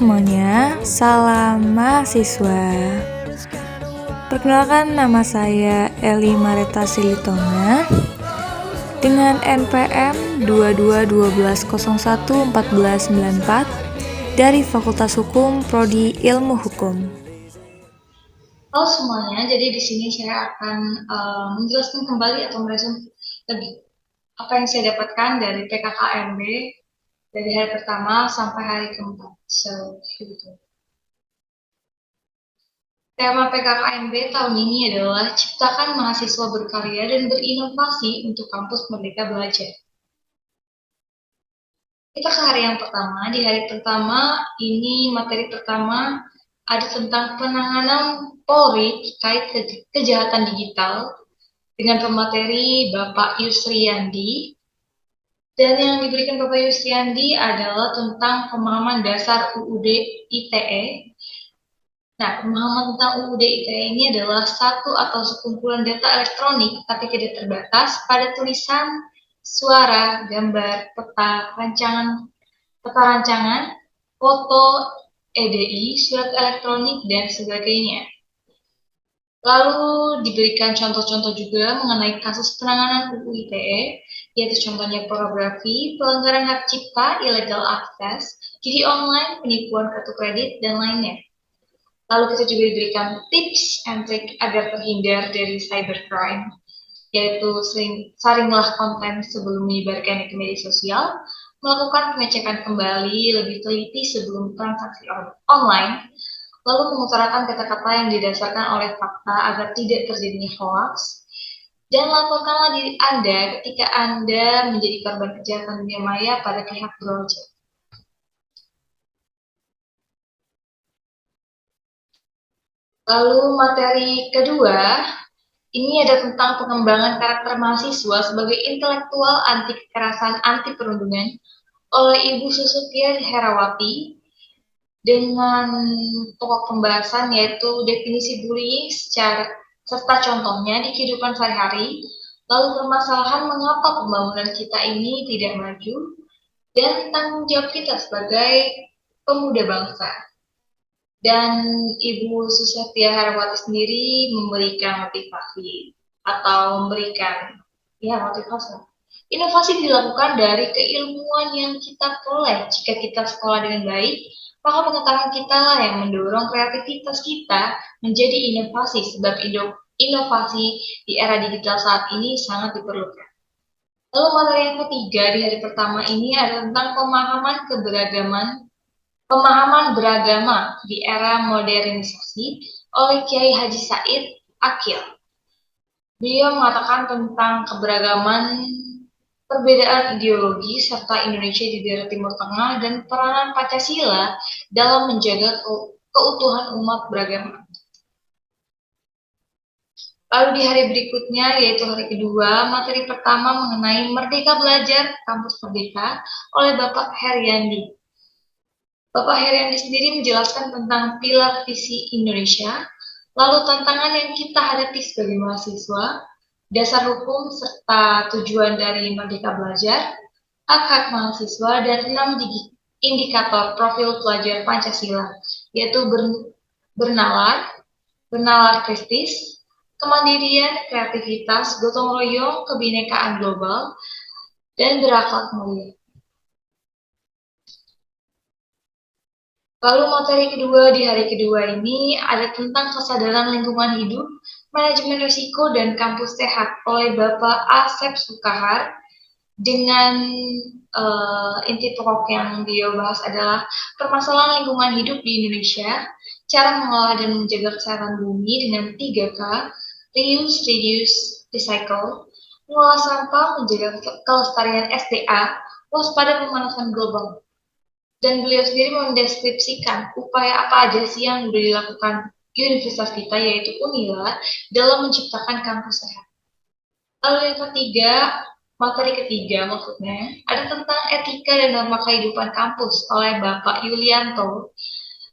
semuanya, salam mahasiswa. Perkenalkan, nama saya Eli Mareta Silitona dengan NPM 2212011494 dari Fakultas Hukum Prodi Ilmu Hukum. Halo semuanya, jadi di sini saya akan menjelaskan kembali atau merespon lebih apa yang saya dapatkan dari PKKMB dari hari pertama sampai hari keempat. Gitu. Tema PKKMB tahun ini adalah ciptakan mahasiswa berkarya dan berinovasi untuk kampus Merdeka Belajar. Kita ke hari yang pertama. Di hari pertama ini materi pertama ada tentang penanganan Polri terkait kejahatan digital dengan pemateri Bapak Yusriandi. Dan yang diberikan Bapak Yusriandi adalah tentang pemahaman dasar UUD ITE. Nah, pemahaman tentang UUD ITE ini adalah satu atau sekumpulan data elektronik tapi tidak terbatas pada tulisan, suara, gambar, peta rancangan, foto, EDI, surat elektronik, dan sebagainya. Lalu diberikan contoh-contoh juga mengenai kasus penanganan UU ITE, yaitu contohnya pornografi, pelanggaran hak cipta, illegal access, judi online, penipuan kartu kredit, dan lainnya. Lalu kita juga diberikan tips and trick agar terhindar dari cybercrime, yaitu saringlah konten sebelum menyebarkannya ke media sosial, melakukan pengecekan kembali lebih teliti sebelum transaksi online, lalu mengutarakan kata-kata yang didasarkan oleh fakta agar tidak terjadinya hoax, dan laporkanlah diri Anda ketika Anda menjadi korban kejahatan dunia maya pada pihak berwajib. Lalu materi kedua, ini ada tentang pengembangan karakter mahasiswa sebagai intelektual anti kekerasan, anti perundungan oleh Ibu Susutia Herawati dengan pokok pembahasan yaitu definisi bullying serta contohnya di kehidupan sehari-hari, lalu permasalahan mengapa pembangunan kita ini tidak maju, dan tanggung jawab kita sebagai pemuda bangsa. Dan Ibu Susetia Herawati sendiri memberikan motivasi atau memberikan motivasi. Inovasi dilakukan dari keilmuan yang kita peroleh. Jika kita sekolah dengan baik, maka pengetahuan kita lah yang mendorong kreativitas kita menjadi inovasi, sebab inovasi di era digital saat ini sangat diperlukan. Lalu materi yang ketiga di hari pertama ini adalah tentang pemahaman beragama di era modernisasi oleh Kiai Haji Said Akil. Beliau mengatakan tentang keberagaman, perbedaan ideologi, serta Indonesia di daerah Timur Tengah, dan peranan Pancasila dalam menjaga keutuhan umat beragama. Lalu di hari berikutnya, yaitu hari kedua, materi pertama mengenai Merdeka Belajar, Kampus Merdeka, oleh Bapak Heriandi. Bapak Heriandi sendiri menjelaskan tentang pilar visi Indonesia, lalu tantangan yang kita hadapi sebagai mahasiswa, dasar hukum serta tujuan dari Merdeka Belajar, hak-hak mahasiswa, dan 6 indikator profil pelajar Pancasila, yaitu bernalar kritis, kemandirian, kreativitas, gotong royong, kebinekaan global, dan berakhlak mulia. Lalu materi kedua di hari kedua ini ada tentang kesadaran lingkungan hidup, manajemen risiko, dan kampus sehat oleh Bapak Asep Sukahar dengan inti pokok yang dia bahas adalah permasalahan lingkungan hidup di Indonesia, cara mengelola dan menjaga kesehatan bumi dengan 3K, reuse, reduce, recycle, mengolah sampah, menjaga kelestarian SDA, waspada pemanasan global. Dan beliau sendiri mendeskripsikan upaya apa aja sih yang sudah dilakukan universitas kita, yaitu UNILA, dalam menciptakan kampus sehat. Lalu yang ketiga, materi ketiga maksudnya, ada tentang etika dan norma kehidupan kampus oleh Bapak Yulianto.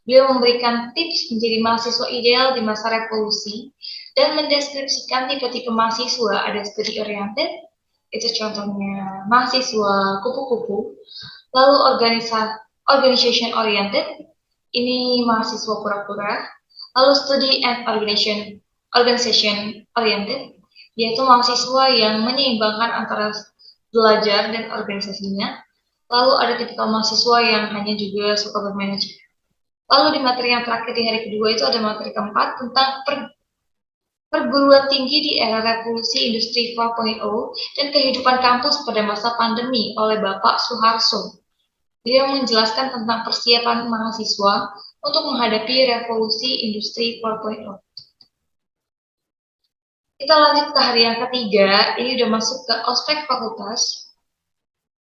Beliau memberikan tips menjadi mahasiswa ideal di masa revolusi dan mendeskripsikan tipe-tipe mahasiswa. Ada study oriented, itu contohnya mahasiswa kupu-kupu, lalu organization oriented, ini mahasiswa pura-pura. Lalu Study and Organization Oriented, yaitu mahasiswa yang menyeimbangkan antara belajar dan organisasinya. Lalu ada tipikal mahasiswa yang hanya juga suka bermanajer. Lalu di materi yang terakhir di hari kedua itu ada materi keempat tentang perguruan tinggi di era revolusi industri 4.0 dan kehidupan kampus pada masa pandemi oleh Bapak Suharso. Dia menjelaskan tentang persiapan mahasiswa untuk menghadapi revolusi industri 4.0. Kita lanjut ke hari yang ketiga, ini udah masuk ke ospek fakultas.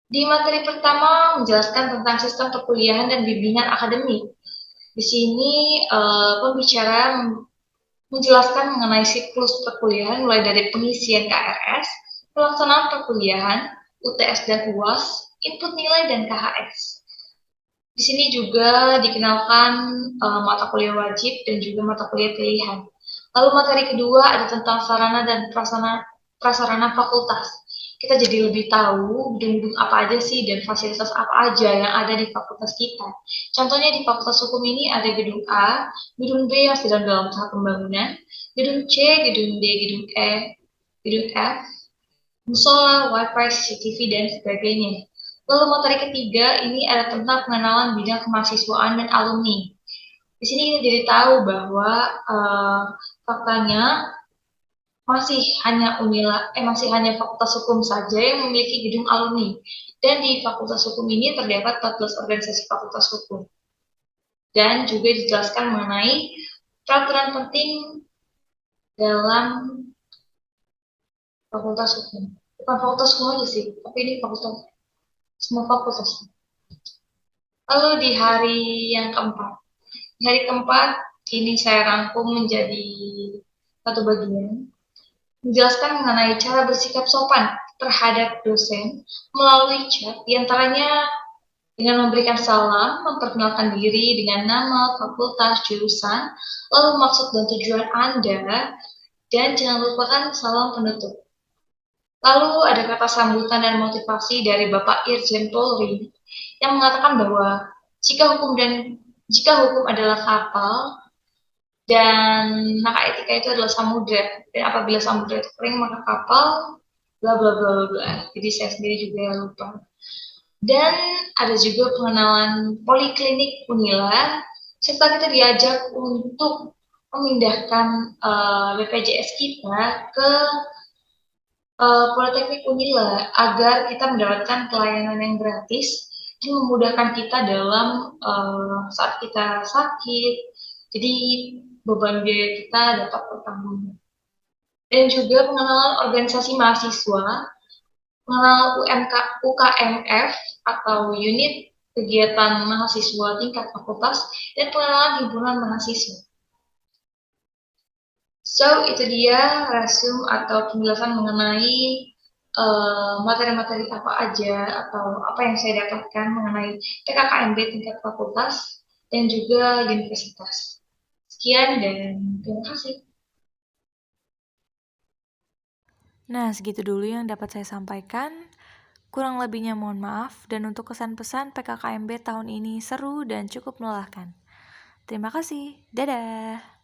Di materi pertama menjelaskan tentang sistem perkuliahan dan bimbingan akademik. Di sini pembicara menjelaskan mengenai siklus perkuliahan mulai dari pengisian KRS, pelaksanaan perkuliahan, UTS dan UAS, input nilai dan KHS. Di sini juga dikenalkan mata kuliah wajib dan juga mata kuliah pilihan. Lalu materi kedua ada tentang sarana dan prasarana fakultas. Kita jadi lebih tahu gedung-gedung apa aja sih dan fasilitas apa aja yang ada di fakultas kita. Contohnya di Fakultas Hukum ini ada gedung A, gedung B yang sedang dalam tahap pembangunan, gedung C, gedung D, gedung E, gedung F, musola, wifi, CCTV, dan sebagainya. Lalu materi ketiga ini ada tentang pengenalan bidang kemahasiswaan dan alumni. Di sini kita jadi tahu bahwa faktanya masih hanya Fakultas Hukum saja yang memiliki gedung alumni. Dan di Fakultas Hukum ini terdapat 14 organisasi Fakultas Hukum. Dan juga dijelaskan mengenai peraturan penting dalam Fakultas Hukum. Bukan Fakultas Hukum aja sih, tapi ini semua fakultas. Lalu di hari yang keempat. Di hari keempat ini saya rangkum menjadi satu bagian. Menjelaskan mengenai cara bersikap sopan terhadap dosen melalui chat, diantaranya dengan memberikan salam, memperkenalkan diri dengan nama, fakultas, jurusan, lalu maksud dan tujuan Anda, dan jangan lupakan salam penutup. Lalu ada kata sambutan dan motivasi dari Bapak Irjen Polri yang mengatakan bahwa jika hukum adalah kapal dan maka etika itu adalah samudra, dan apabila samudra itu kering maka kapal bla bla bla bla. Jadi saya sendiri juga lupa. Dan ada juga pengenalan poliklinik Unila, serta kita diajak untuk memindahkan BPJS kita ke Politeknik Unila agar kita mendapatkan pelayanan yang gratis dan memudahkan kita dalam saat kita sakit. Jadi beban biaya kita dapat tertanggung. Dan juga pengenalan organisasi mahasiswa, mengenal UKMF atau unit kegiatan mahasiswa tingkat fakultas, dan pengenalan himpunan mahasiswa. So, itu dia resume atau penjelasan mengenai materi-materi apa aja atau apa yang saya dapatkan mengenai PKKMB tingkat fakultas dan juga universitas. Sekian dan terima kasih. Nah, segitu dulu yang dapat saya sampaikan. Kurang lebihnya mohon maaf, dan untuk kesan-pesan PKKMB tahun ini seru dan cukup melelahkan. Terima kasih, dadah!